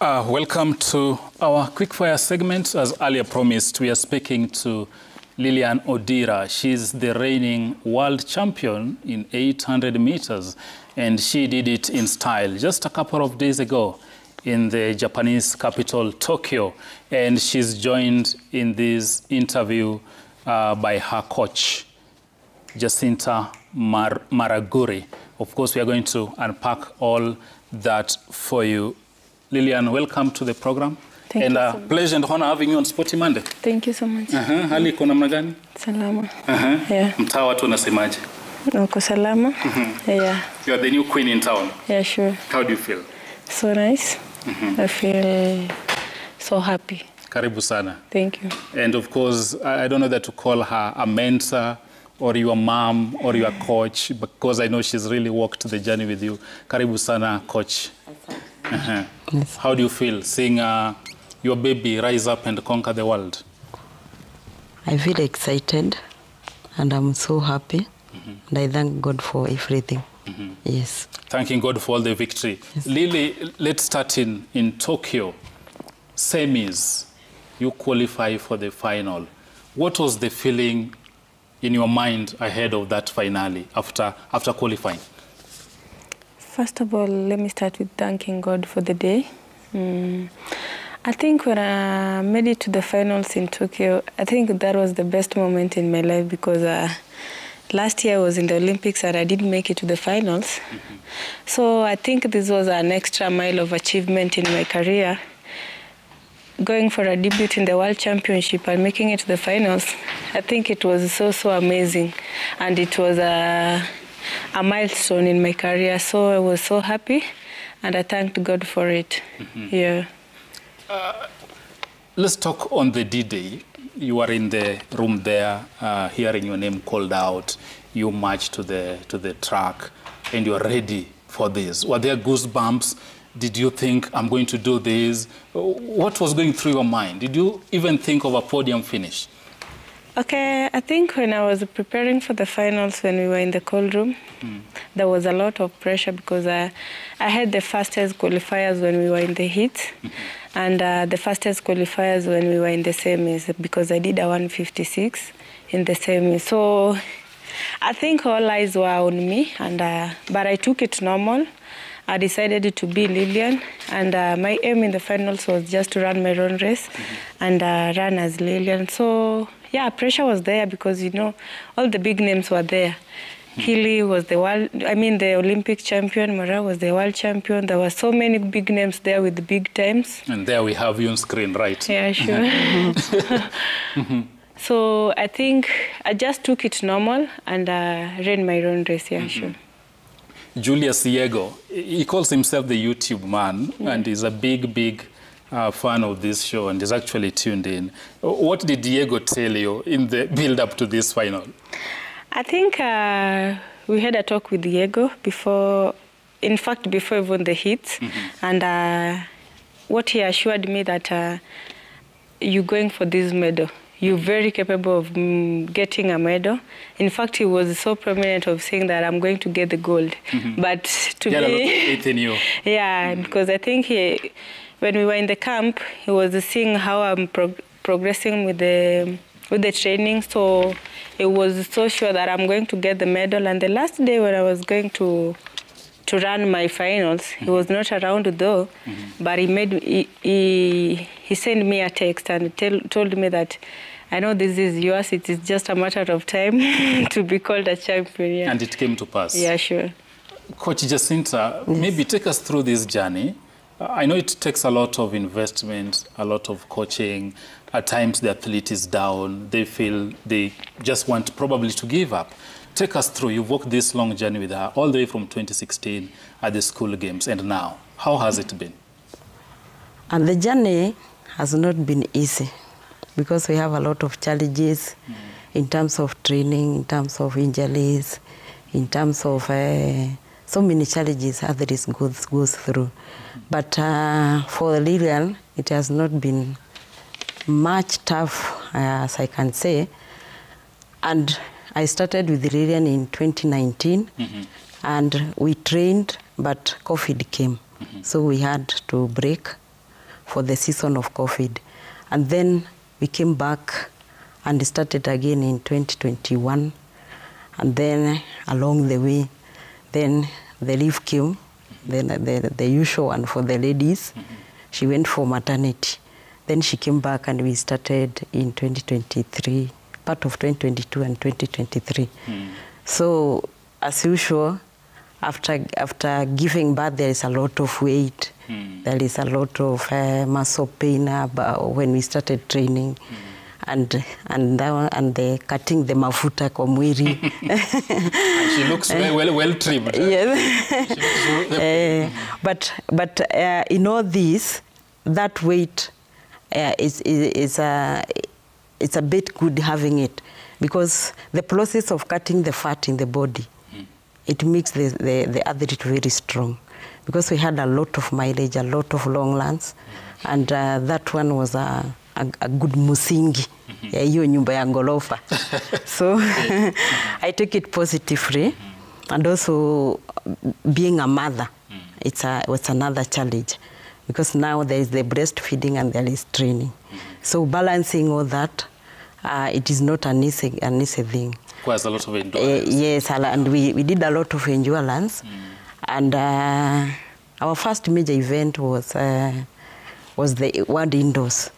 Welcome to our quickfire segment. As earlier promised, we are speaking to Lilian Odira. She's the reigning world champion in 800 meters, and she did it in style just a couple of days ago in the Japanese capital, Tokyo. And she's joined in this interview by her coach, Jacinta Maraguri. Of course, we are going to unpack all that for you. Lilian, welcome to the program. Thank you so much. Pleasure and honor having you on Sporty Monday. Thank you so much. Hali iko namna gani? Salama. Yeah. Mtaa watu unasemaje? Uko salama? Yeah. You are the new queen in town. Yeah, sure. How do you feel? So nice. I feel so happy. Karibu sana. Thank you. And of course, I don't know that to call her a mentor or your mom or your coach, because I know she's really walked the journey with you. Karibu sana, coach. Yes. How do you feel seeing your baby rise up and conquer the world? I feel excited and I'm so happy. And I thank God for everything. Yes. Thanking God for all the victory. Yes. Lily, let's start in Tokyo. Semis, you qualify for the final. What was the feeling in your mind ahead of that finale after qualifying? First of all, let me start with thanking God for the day. I think when I made it to the finals in Tokyo, I think that was the best moment in my life, because last year I was in the Olympics and I didn't make it to the finals. So I think this was an extra mile of achievement in my career. Going for a debut in the World Championship and making it to the finals, I think it was so amazing. And it was a milestone in my career, so I was so happy and I thanked God for it. Yeah. Let's talk on the D-Day. You were in the room there, hearing your name called out. You marched to the track and you're ready for this. Were there goosebumps? Did you think, I'm going to do this? What was going through your mind? Did you even think of a podium finish? Okay, I think when I was preparing for the finals, when we were in the cold room, there was a lot of pressure, because I had the fastest qualifiers when we were in the heat, and the fastest qualifiers when we were in the semis, because I did a 1:56 in the semis. So I think all eyes were on me, and but I took it normal. I decided to be Lilian, and my aim in the finals was just to run my own race and run as Lilian. So yeah, pressure was there, because, you know, all the big names were there. Healy was the Olympic champion. Mara was the world champion. There were so many big names there with the big times. And there we have you on screen, right? Yeah, sure. So I think I just took it normal and ran my own race, yeah, sure. Julius Diego, he calls himself the YouTube man, and he's a big fan of this show and is actually tuned in. What did Diego tell you in the build-up to this final? I think we had a talk with Diego before even the heats, and what he assured me that you're going for this medal. You're very capable of getting a medal. In fact, he was so prominent of saying that I'm going to get the gold. But to get a lot of faith in you. Yeah, because I think when we were in the camp, he was seeing how I'm progressing with the training. So he was so sure that I'm going to get the medal. And the last day when I was going to run my finals, he was not around though, but he sent me a text and told me that, I know this is yours, it is just a matter of time to be called a champion. Yeah. And it came to pass. Yeah, sure. Coach Jacinta, maybe take us through this journey. I know it takes a lot of investment, a lot of coaching. At times the athlete is down. They feel they just want probably to give up. Take us through. You've walked this long journey with her all the way from 2016 at the school games and now. How has it been? And the journey has not been easy, because we have a lot of challenges in terms of training, in terms of injuries, in terms of so many challenges athletes goes through. But for Lilian, it has not been much tough, as I can say. And I started with Lilian in 2019, and we trained, but COVID came. So we had to break for the season of COVID. And then we came back and started again in 2021. And then along the way, then the leave came, then the usual one for the ladies. She went for maternity. Then she came back and we started in 2023, part of 2022 and 2023. So as usual, after giving birth, there is a lot of weight. There is a lot of muscle pain when we started training. And the cutting the mafuta kwa mwili. She looks well trimmed. Yes. But in all this, that weight it's a bit good having it, because the process of cutting the fat in the body, it makes the athlete very strong, because we had a lot of mileage, a lot of long runs, and that one was a good musingi, hiyo nyumba ya ngolofa. So I take it positively, and also being a mother, it's another challenge, because now there is the breastfeeding and there is training. So balancing all that, it is not an easy thing. Requires a lot of endurance. Yes, and we did a lot of endurance. And our first major event was the World Indoors.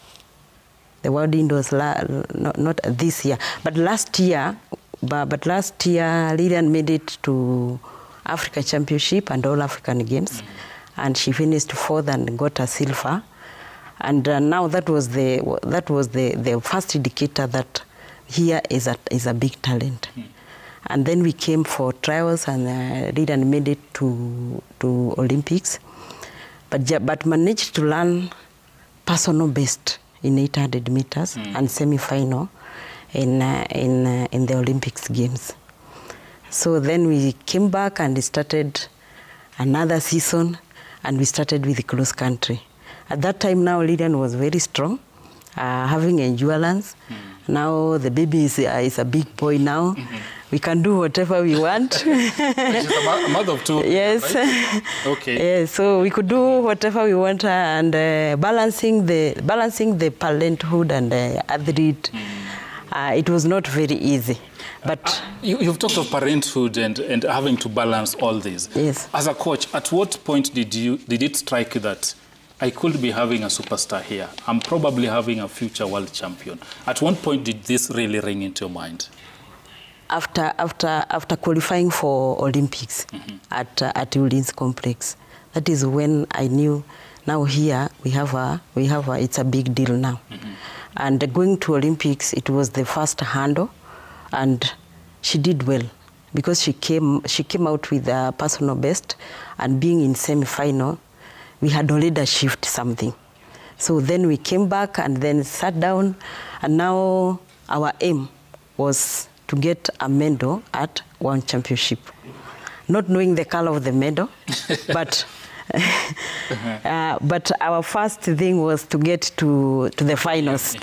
The World Indoors, not this year, but last year. But last year, Lilian made it to African Championship and All African Games, and she finished fourth and got a silver. And now that was the first indicator that here is a big talent. And then we came for trials, and Lilian made it to Olympics, but managed to learn personal best in 800 meters and semi-final in the Olympics Games. So then we came back and started another season, and we started with the cross country. At that time now, Lilian was very strong, having endurance. Now the baby is a big boy now. We can do whatever we want. She's a mother of two. Yes. Right? Okay. Yeah, so we could do whatever we want, and balancing the parenthood and the athlete. It was not very easy. But you've talked of parenthood and having to balance all this. Yes. As a coach, at what point did it strike you that I could be having a superstar here? I'm probably having a future world champion. At what point did this really ring into your mind? After qualifying for Olympics at Ulin's complex, that is when I knew, now here we have it's a big deal now. And going to Olympics, it was the first handle, and she did well, because she came out with a personal best, and being in semi-final, we had already achieved something. So then we came back and then sat down, and now our aim was to get a medal at World Championship. Not knowing the color of the medal, but our first thing was to get to the finals,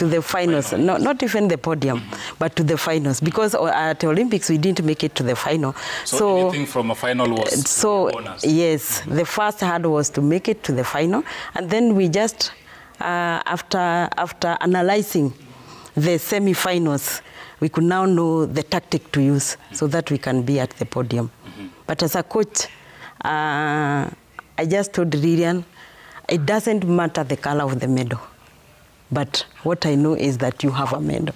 not even the podium, but to the finals, because at the Olympics we didn't make it to the final. So anything from a final was a bonus. Yes, the first hurdle was to make it to the final, and then we just after analyzing the semi-finals, we could now know the tactic to use so that we can be at the podium. But as a coach, I just told Lilian, it doesn't matter the color of the medal, but what I know is that you have a medal.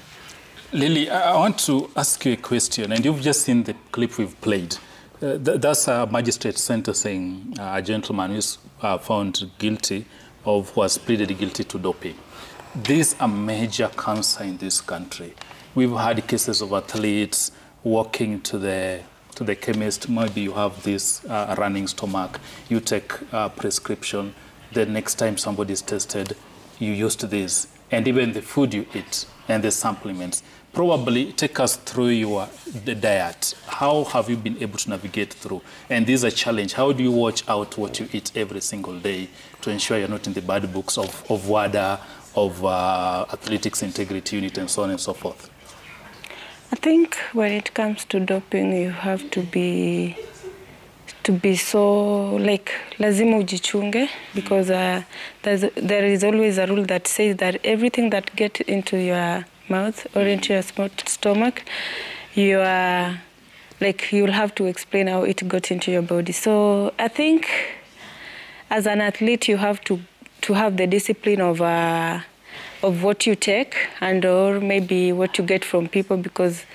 Lily, I want to ask you a question, and you've just seen the clip we've played. That's a magistrate sentencing a gentleman who's found guilty of, who has pleaded guilty to doping. This is a major cancer in this country. We've had cases of athletes walking to the chemist. Maybe you have this running stomach. You take a prescription. The next time somebody is tested, you used this. And even the food you eat and the supplements. Probably take us through the diet. How have you been able to navigate through? And this is a challenge. How do you watch out what you eat every single day to ensure you're not in the bad books of WADA, of Athletics Integrity Unit, and so on and so forth? I think when it comes to doping, you have to be to be so like lazima ujichunge, because there is always a rule that says that everything that gets into your mouth or into your stomach, you are like, you'll have to explain how it got into your body. So I think as an athlete, you have to have the discipline of what you take and or maybe what you get from people, because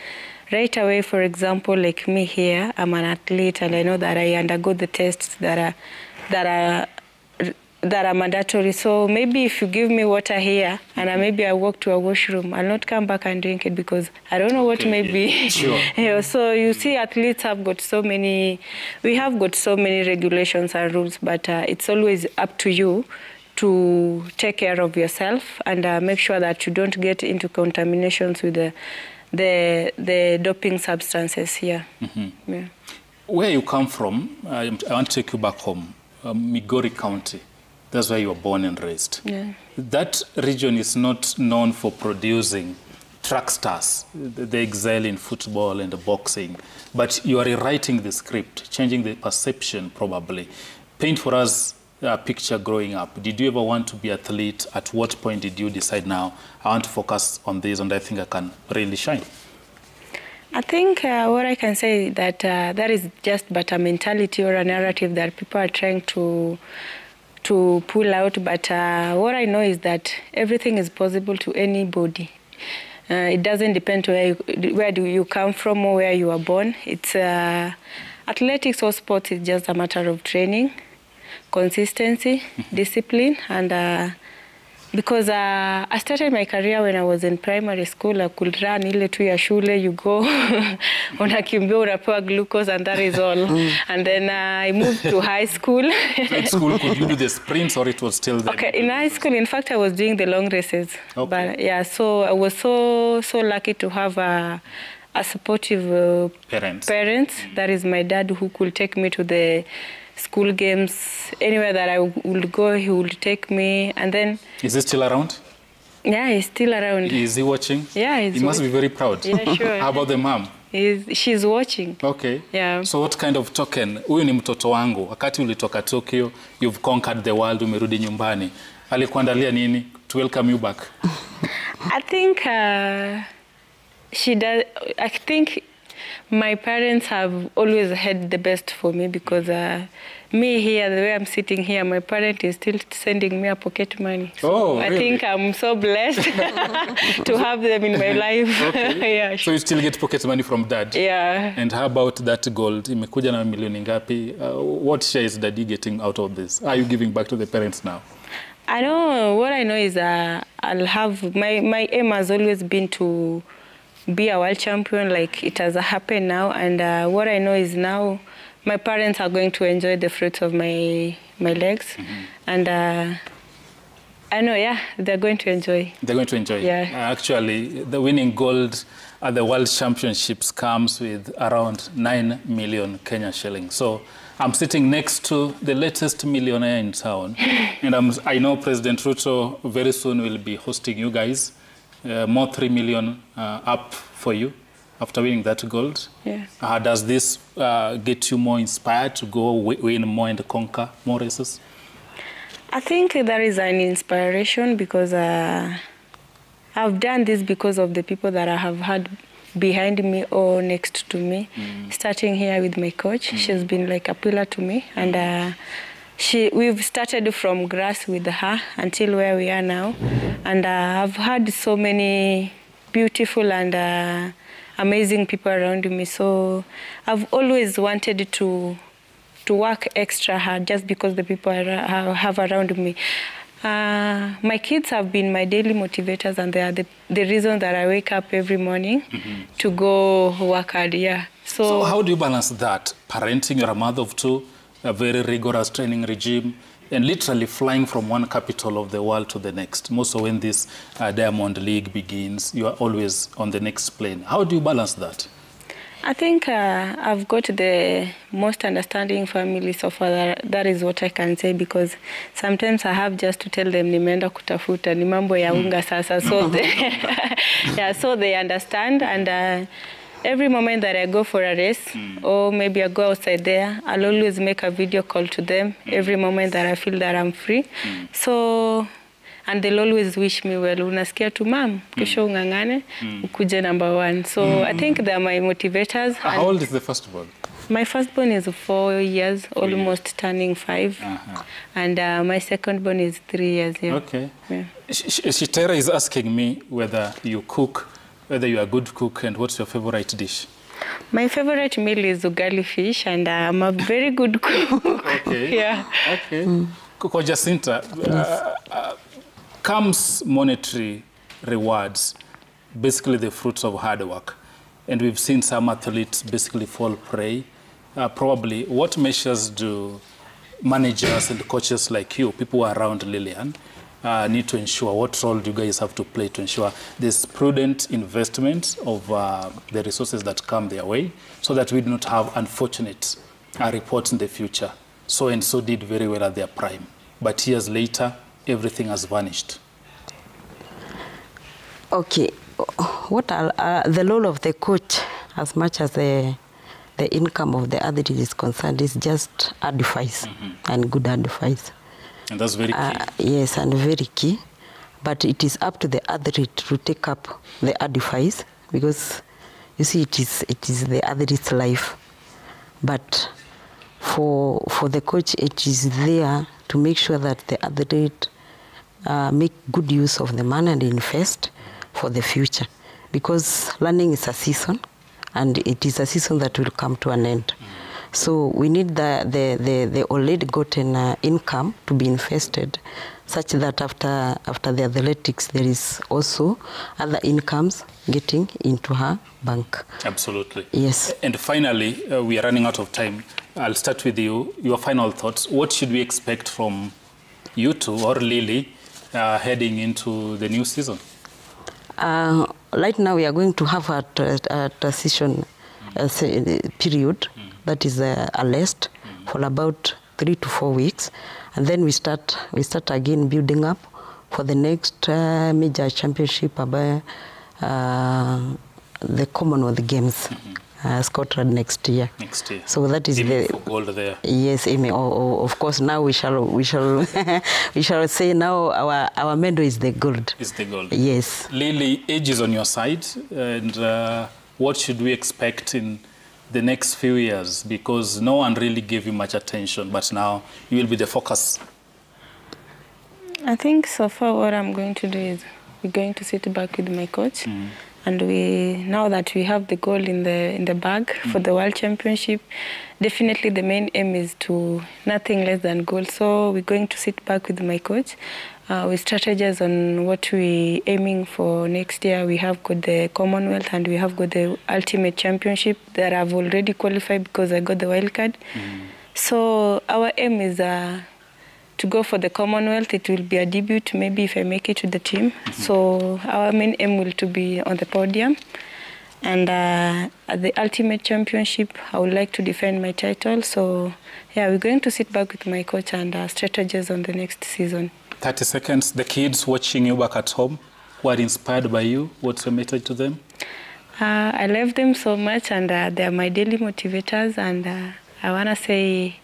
right away, for example, like me here, I'm an athlete and I know that I undergo the tests that are mandatory. So maybe if you give me water here and maybe I walk to a washroom, I'll not come back and drink it because I don't know what may be. Sure. Yeah, so you see, athletes have got so many, we have got so many regulations and rules, but it's always up to you to take care of yourself and make sure that you don't get into contaminations with the doping substances here. Mm-hmm. Yeah. Where you come from, I want to take you back home, Migori County. That's where you were born and raised. Yeah. That region is not known for producing track stars. They excel in football and boxing. But you are rewriting the script, changing the perception probably. Paint for us a picture growing up. Did you ever want to be an athlete? At what point did you decide, now I want to focus on this and I think I can really shine? I think what I can say that that is just but a mentality or a narrative that people are trying to pull out. But what I know is that everything is possible to anybody. It doesn't depend on where do you come from or where you are born. It's athletics or sports is just a matter of training, consistency, discipline, and because I started my career when I was in primary school. I could run ile tu ya shule, you go, unakimbia, unapewa glucose, and that is all. And then I moved to high school. At school, could you do the sprints or it was still there? Okay, in high school, in fact, I was doing the long races. Okay. But yeah, so I was so lucky to have a supportive parents. That is my dad, who could take me to the school games. Anywhere that I would go, he would take me. And then... Is he still around? Yeah, he's still around. Is he watching? Yeah, he must be very proud. Yeah, sure. How about the mom? She's watching. Okay. Yeah. So what kind of token? Huyu ni mtoto wangu. Wakati ulitoka Tokyo, you've conquered the world, umerudi nyumbani. Alikuandalia nini to welcome you back? I think she does. I think my parents have always had the best for me, because me here, the way I'm sitting here, my parent is still sending me a pocket money. So I think I'm so blessed to have them in my life. Okay. Yeah. So you still get pocket money from dad? Yeah. And how about that gold? Imekuja na milioni ngapi? What share is daddy getting out of this? Are you giving back to the parents now? I know. What I know is I'll have, my aim has always been to be a world champion, like it has happened now. And what I know is now my parents are going to enjoy the fruits of my legs. Mm-hmm. And I know, yeah, they're going to enjoy. They're going to enjoy. Yeah. Actually, the winning gold at the World Championships comes with around 9 million Kenya shillings. So I'm sitting next to the latest millionaire in town. And I know President Ruto very soon will be hosting you guys. More 3 million up for you after winning that gold. Yeah. Does this get you more inspired to go win more and conquer more races? I think there is an inspiration, because I've done this because of the people that I have had behind me or next to me. Starting here with my coach, she's been like a pillar to me, and we've started from grass with her until where we are now, and I've had so many beautiful and amazing people around me. So I've always wanted to work extra hard just because the people I have around me. My kids have been my daily motivators, and they are the reason that I wake up every morning to go work hard. Yeah. So how do you balance that? Parenting, you're a mother of two, a very rigorous training regime, and literally flying from one capital of the world to the next. Most of when this Diamond League begins, you are always on the next plane. How do you balance that? I think I've got the most understanding family so far. That is what I can say, because sometimes I have just to tell them nimeenda kutafuta ni mambo ya unga sasa, so they, yeah, so they understand. And every moment that I go for a race or maybe I go outside there, I'll always make a video call to them every moment that I feel that I'm free. So, and they'll always wish me well. Unasikia tu mam, kesho ungangane, ukuje number 1. So I think they're my motivators. How old is the firstborn? My firstborn is 4 years, almost turning 5. And my secondborn is 3 years. Yeah. Okay. Yeah. Shitera is asking me whether you cook, whether you are a good cook, and what's your favorite dish? My favorite meal is ugali fish, and I'm a very good cook. Okay. Yeah. Okay. Kwa Jacinta, comes monetary rewards, basically the fruits of hard work. And we've seen some athletes basically fall prey. Probably, what measures do managers and coaches like you, people around Lilian, need to ensure? What role do you guys have to play to ensure this prudent investment of the resources that come their way, so that we do not have unfortunate reports in the future? So and so did very well at their prime, but years later, everything has vanished. Okay, what the role of the coach, as much as the income of the athlete is concerned, is just advice and good advice. And that's very key. Yes, and very key. But it is up to the athlete to take up the advice, because you see, it is the athlete's life. But for the coach, it is there to make sure that the athlete make good use of the money and invest for the future, because learning is a season, and it is a season that will come to an end. So we need the already gotten income to be invested, such that after the athletics, there is also other incomes getting into her bank. Absolutely. Yes. And finally, we are running out of time. I'll start with you. Your final thoughts. What should we expect from you two or Lily heading into the new season? Right now, we are going to have a transition period that is a rest for about 3 to 4 weeks, and then we start again building up for the next major championship, the Commonwealth Games. Scotland next year. Next year. So that is aiming for gold there. Yes, aiming. Of course, now we shall we shall say now our medal is the gold. Is the gold. Yes. Lily, age is on your side, and what should we expect in the next few years? Because no one really gave you much attention, but now you will be the focus. I think so far what I'm going to do is we're going to sit back with my coach. And now that we have the gold in the bag for the World Championship, definitely the main aim is to nothing less than gold. So we're going to sit back with my coach with strategies on what we're aiming for next year. We have got the Commonwealth and we have got the Ultimate Championship that I've already qualified because I got the wild card. So our aim is to go for the Commonwealth. It will be a debut, maybe if I make it to the team. So our main aim will to be on the podium. And at the Ultimate Championship, I would like to defend my title. So yeah, we're going to sit back with my coach and strategize on the next season. 30 seconds. The kids watching you back at home, who are inspired by you, what's your message to them? I love them so much, and they're my daily motivators. And I want to say,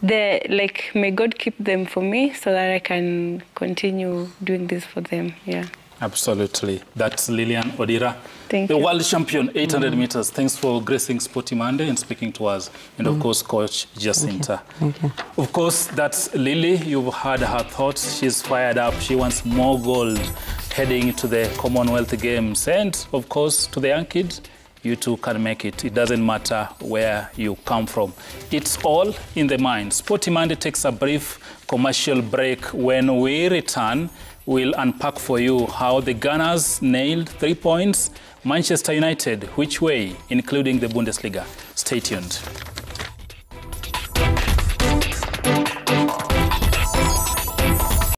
may God keep them for me so that I can continue doing this for them. Yeah. Absolutely. That's Lilian Odira, Thank you. World champion, 800 meters. Thanks for gracing Sporty Monday and speaking to us. And of course, Coach Jacinta. Thank you. Of course, that's Lily. You've heard her thoughts. She's fired up. She wants more gold heading to the Commonwealth Games. And of course, to the young kids, you too can make it. It doesn't matter where you come from. It's all in the mind. Sporty Monday takes a brief commercial break. When we return, we'll unpack for you how the Gunners nailed 3 points. Manchester United, which way, including the Bundesliga. Stay tuned.